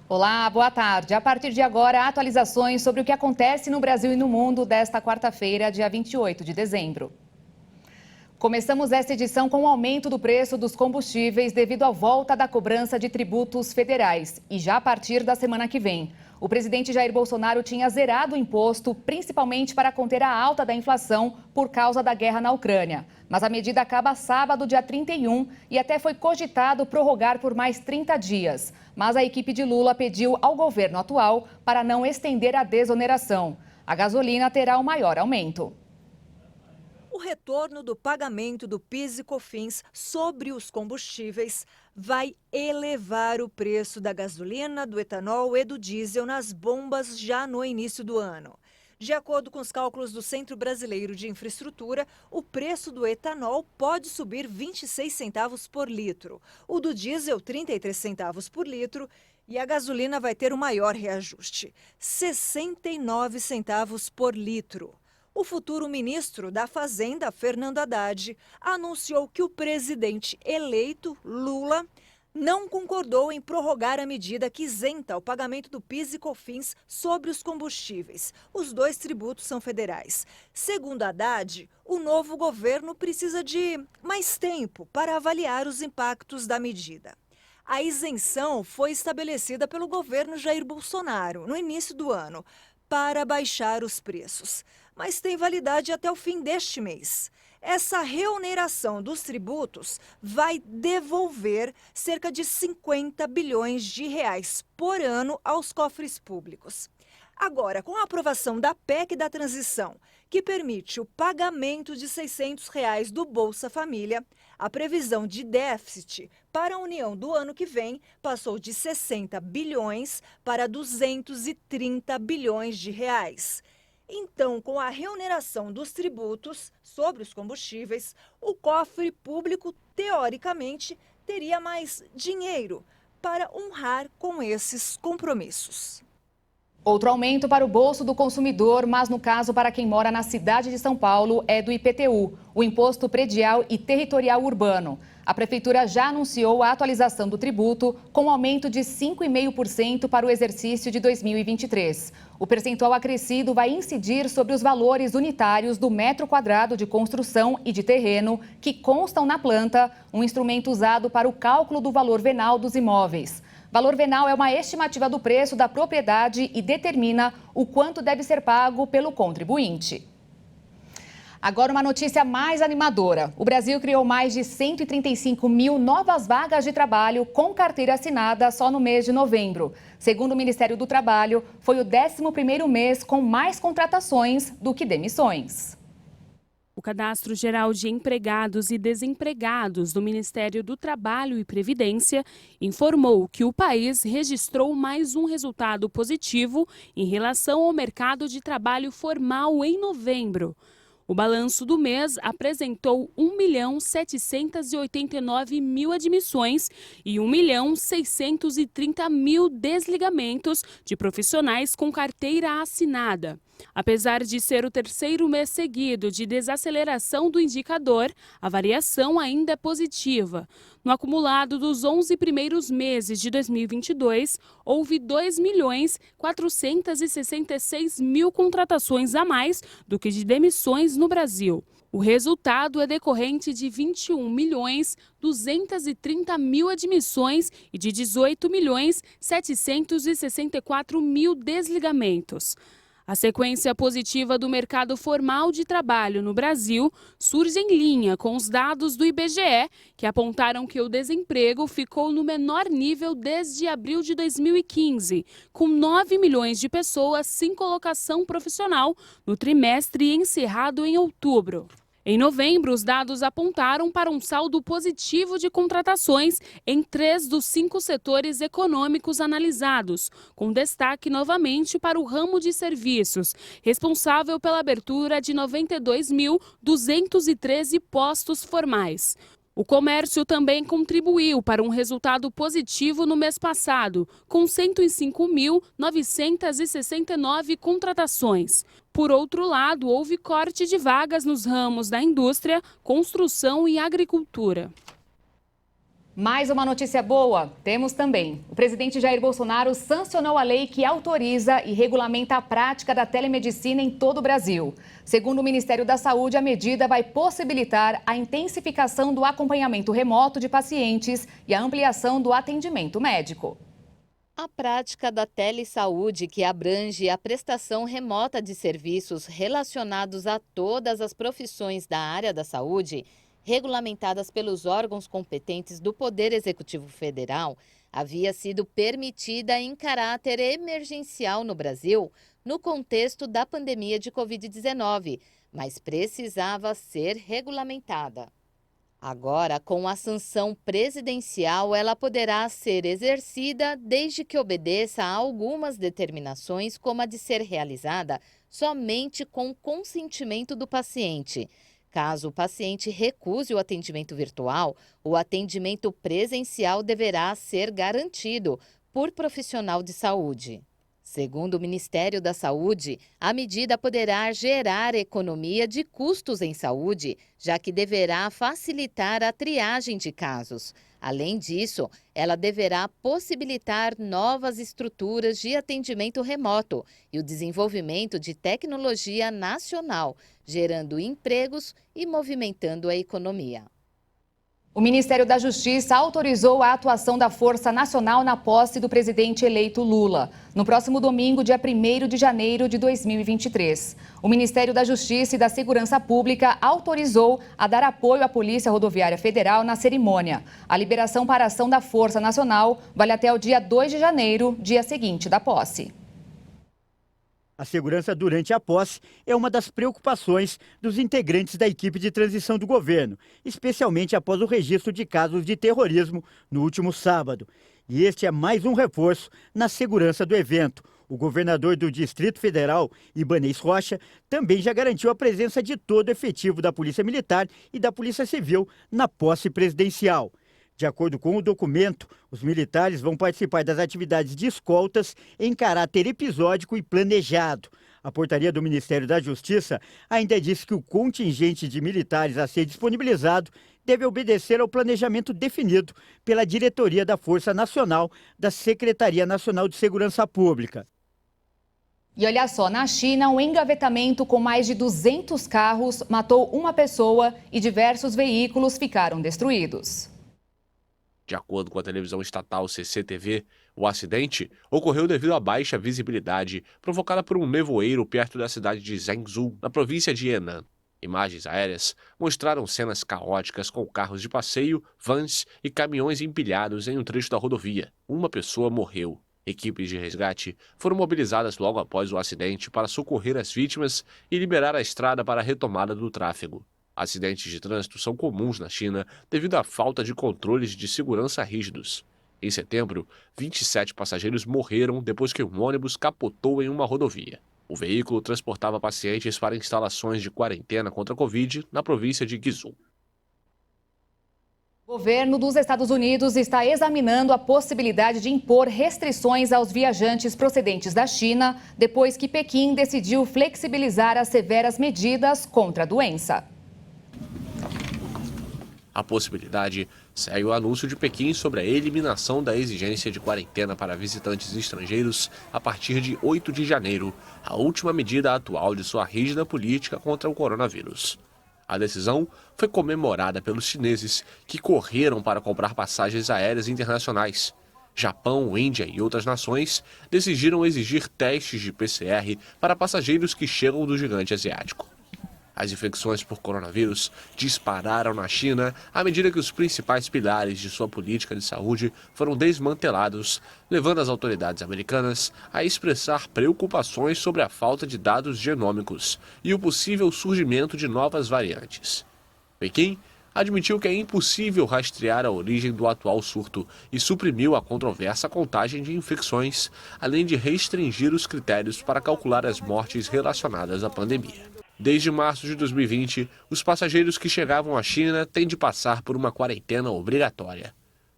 Olá, boa tarde. A partir de agora, atualizações sobre o que acontece no Brasil e no mundo desta quarta-feira, dia 28 de dezembro. Começamos esta edição com o aumento do preço dos combustíveis devido à volta da cobrança de tributos federais. E já a partir da semana que vem, o presidente Jair Bolsonaro tinha zerado o imposto, principalmente para conter a alta da inflação por causa da guerra na Ucrânia. Mas a medida acaba sábado, dia 31, e até foi cogitado prorrogar por mais 30 dias. Mas a equipe de Lula pediu ao governo atual para não estender a desoneração. A gasolina terá o maior aumento. O retorno do pagamento do PIS e COFINS sobre os combustíveis vai elevar o preço da gasolina, do etanol e do diesel nas bombas já no início do ano. De acordo com os cálculos do Centro Brasileiro de Infraestrutura, o preço do etanol pode subir 26 centavos por litro, o do diesel 33 centavos por litro e a gasolina vai ter o maior reajuste, 69 centavos por litro. O futuro ministro da Fazenda, Fernando Haddad, anunciou que o presidente eleito, Lula, não concordou em prorrogar a medida que isenta o pagamento do PIS e COFINS sobre os combustíveis. Os dois tributos são federais. Segundo Haddad, o novo governo precisa de mais tempo para avaliar os impactos da medida. A isenção foi estabelecida pelo governo Jair Bolsonaro no início do ano para baixar os preços, mas tem validade até o fim deste mês. Essa reoneração dos tributos vai devolver cerca de 50 bilhões de reais por ano aos cofres públicos. Agora, com a aprovação da PEC da transição, que permite o pagamento de R$ 600 reais do Bolsa Família, a previsão de déficit para a União do ano que vem passou de 60 bilhões para 230 bilhões de reais. Então, com a reoneração dos tributos sobre os combustíveis, o cofre público, teoricamente, teria mais dinheiro para honrar com esses compromissos. Outro aumento para o bolso do consumidor, mas no caso para quem mora na cidade de São Paulo, é do IPTU, o Imposto Predial e Territorial Urbano. A Prefeitura já anunciou a atualização do tributo com aumento de 5,5% para o exercício de 2023. O percentual acrescido vai incidir sobre os valores unitários do metro quadrado de construção e de terreno que constam na planta, um instrumento usado para o cálculo do valor venal dos imóveis. Valor venal é uma estimativa do preço da propriedade e determina o quanto deve ser pago pelo contribuinte. Agora uma notícia mais animadora. O Brasil criou mais de 135 mil novas vagas de trabalho com carteira assinada só no mês de novembro. Segundo o Ministério do Trabalho, foi o 11º mês com mais contratações do que demissões. O Cadastro Geral de Empregados e Desempregados do Ministério do Trabalho e Previdência informou que o país registrou mais um resultado positivo em relação ao mercado de trabalho formal em novembro. O balanço do mês apresentou 1.789.000 admissões e 1.630.000 desligamentos de profissionais com carteira assinada. Apesar de ser o terceiro mês seguido de desaceleração do indicador, a variação ainda é positiva. No acumulado dos 11 primeiros meses de 2022, houve 2.466.000 contratações a mais do que de demissões no Brasil. O resultado é decorrente de 21.230.000 admissões e de 18.764.000 desligamentos. A sequência positiva do mercado formal de trabalho no Brasil surge em linha com os dados do IBGE, que apontaram que o desemprego ficou no menor nível desde abril de 2015, com 9 milhões de pessoas sem colocação profissional no trimestre encerrado em outubro. Em novembro, os dados apontaram para um saldo positivo de contratações em 3 dos 5 setores econômicos analisados, com destaque novamente para o ramo de serviços, responsável pela abertura de 92.213 postos formais. O comércio também contribuiu para um resultado positivo no mês passado, com 105.969 contratações. Por outro lado, houve corte de vagas nos ramos da indústria, construção e agricultura. Mais uma notícia boa, temos também. O presidente Jair Bolsonaro sancionou a lei que autoriza e regulamenta a prática da telemedicina em todo o Brasil. Segundo o Ministério da Saúde, a medida vai possibilitar a intensificação do acompanhamento remoto de pacientes e a ampliação do atendimento médico. A prática da telesaúde, que abrange a prestação remota de serviços relacionados a todas as profissões da área da saúde, regulamentadas pelos órgãos competentes do Poder Executivo Federal, havia sido permitida em caráter emergencial no Brasil, no contexto da pandemia de Covid-19, mas precisava ser regulamentada. Agora, com a sanção presidencial, ela poderá ser exercida desde que obedeça a algumas determinações, como a de ser realizada somente com consentimento do paciente. Caso o paciente recuse o atendimento virtual, o atendimento presencial deverá ser garantido por profissional de saúde. Segundo o Ministério da Saúde, a medida poderá gerar economia de custos em saúde, já que deverá facilitar a triagem de casos. Além disso, ela deverá possibilitar novas estruturas de atendimento remoto e o desenvolvimento de tecnologia nacional, gerando empregos e movimentando a economia. O Ministério da Justiça autorizou a atuação da Força Nacional na posse do presidente eleito Lula, no próximo domingo, dia 1º de janeiro de 2023. O Ministério da Justiça e da Segurança Pública autorizou a dar apoio à Polícia Rodoviária Federal na cerimônia. A liberação para a ação da Força Nacional vale até o dia 2 de janeiro, dia seguinte da posse. A segurança durante a posse é uma das preocupações dos integrantes da equipe de transição do governo, especialmente após o registro de casos de terrorismo no último sábado. E este é mais um reforço na segurança do evento. O governador do Distrito Federal, Ibanez Rocha, também já garantiu a presença de todo o efetivo da Polícia Militar e da Polícia Civil na posse presidencial. De acordo com o documento, os militares vão participar das atividades de escoltas em caráter episódico e planejado. A portaria do Ministério da Justiça ainda diz que o contingente de militares a ser disponibilizado deve obedecer ao planejamento definido pela diretoria da Força Nacional da Secretaria Nacional de Segurança Pública. E olha só, na China, um engavetamento com mais de 200 carros matou uma pessoa e diversos veículos ficaram destruídos. De acordo com a televisão estatal CCTV, o acidente ocorreu devido à baixa visibilidade provocada por um nevoeiro perto da cidade de Zhengzhou, na província de Henan. Imagens aéreas mostraram cenas caóticas com carros de passeio, vans e caminhões empilhados em um trecho da rodovia. Uma pessoa morreu. Equipes de resgate foram mobilizadas logo após o acidente para socorrer as vítimas e liberar a estrada para a retomada do tráfego. Acidentes de trânsito são comuns na China devido à falta de controles de segurança rígidos. Em setembro, 27 passageiros morreram depois que um ônibus capotou em uma rodovia. O veículo transportava pacientes para instalações de quarentena contra a Covid na província de Guizhou. O governo dos Estados Unidos está examinando a possibilidade de impor restrições aos viajantes procedentes da China, depois que Pequim decidiu flexibilizar as severas medidas contra a doença. A possibilidade segue o anúncio de Pequim sobre a eliminação da exigência de quarentena para visitantes estrangeiros a partir de 8 de janeiro, a última medida atual de sua rígida política contra o coronavírus. A decisão foi comemorada pelos chineses, que correram para comprar passagens aéreas internacionais. Japão, Índia e outras nações decidiram exigir testes de PCR para passageiros que chegam do gigante asiático. As infecções por coronavírus dispararam na China à medida que os principais pilares de sua política de saúde foram desmantelados, levando as autoridades americanas a expressar preocupações sobre a falta de dados genômicos e o possível surgimento de novas variantes. Pequim admitiu que é impossível rastrear a origem do atual surto e suprimiu a controversa contagem de infecções, além de restringir os critérios para calcular as mortes relacionadas à pandemia. Desde março de 2020, os passageiros que chegavam à China têm de passar por uma quarentena obrigatória.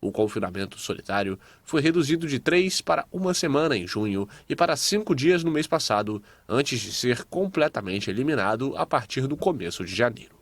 O confinamento solitário foi reduzido de 3 para 1 semana em junho e para 5 dias no mês passado, antes de ser completamente eliminado a partir do começo de janeiro.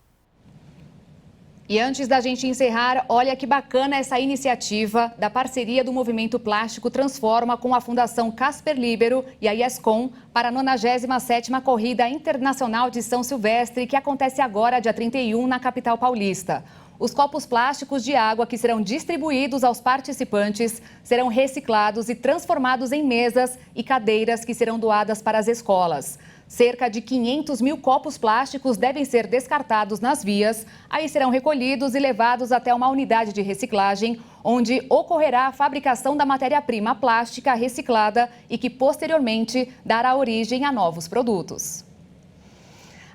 E antes da gente encerrar, olha que bacana essa iniciativa da parceria do Movimento Plástico Transforma com a Fundação Casper Libero e a Iescom para a 97ª Corrida Internacional de São Silvestre, que acontece agora, dia 31, na capital paulista. Os copos plásticos de água que serão distribuídos aos participantes serão reciclados e transformados em mesas e cadeiras que serão doadas para as escolas. Cerca de 500 mil copos plásticos devem ser descartados nas vias, aí serão recolhidos e levados até uma unidade de reciclagem, onde ocorrerá a fabricação da matéria-prima plástica reciclada e que posteriormente dará origem a novos produtos.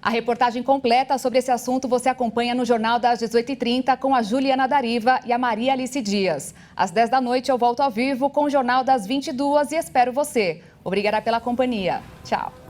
A reportagem completa sobre esse assunto você acompanha no Jornal das 18h30 com a Juliana Dariva e a Maria Alice Dias. Às 10 da noite eu volto ao vivo com o Jornal das 22h e espero você. Obrigada pela companhia. Tchau.